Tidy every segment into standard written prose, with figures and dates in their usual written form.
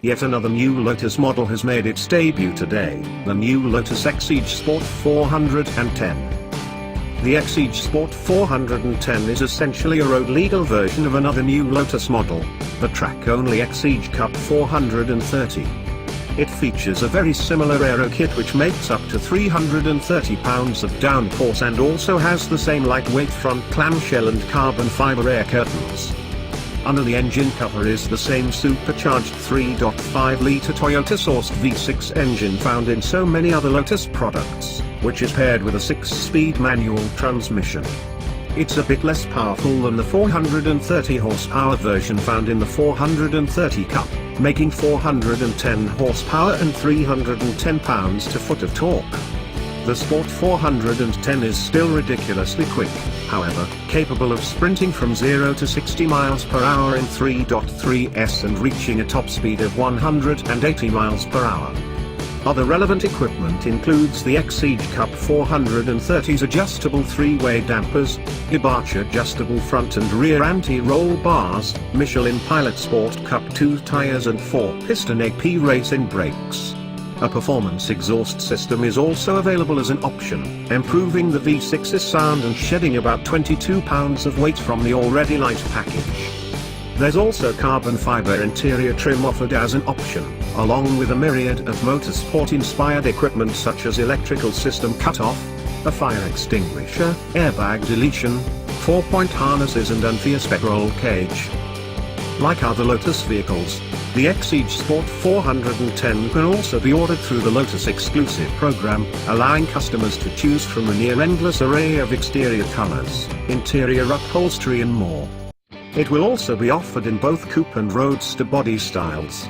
Yet another new Lotus model has made its debut today, the new Lotus Exige Sport 410. The Exige Sport 410 is essentially a road-legal version of another new Lotus model, the track-only Exige Cup 430. It features a very similar aero kit which makes up to 330 pounds of downforce and also has the same lightweight front clamshell and carbon fiber air curtains. Under the engine cover is the same supercharged 3.5-litre Toyota-sourced V6 engine found in so many other Lotus products, which is paired with a 6-speed manual transmission. It's a bit less powerful than the 430 horsepower version found in the 430 Cup, making 410 horsepower and 310 pounds-to-foot of torque. The Sport 410 is still ridiculously quick, however, capable of sprinting from 0 to 60 miles per hour in 3.3s and reaching a top speed of 180 miles per hour. Other relevant equipment includes the Exige Cup 430's adjustable 3-way dampers, Ebarch adjustable front and rear anti-roll bars, Michelin Pilot Sport Cup 2 tires and 4-piston AP racing brakes. A performance exhaust system is also available as an option, improving the V6's sound and shedding about 22 pounds of weight from the already light package. There's also carbon fiber interior trim offered as an option, along with a myriad of motorsport-inspired equipment such as electrical system cutoff, a fire extinguisher, airbag deletion, 4-point harnesses and anti-spec roll cage. Like other Lotus vehicles, the Exige Sport 410 can also be ordered through the Lotus exclusive program, allowing customers to choose from a near-endless array of exterior colors, interior upholstery and more. It will also be offered in both coupe and roadster body styles.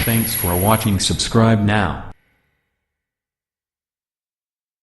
Thanks for watching. Subscribe now.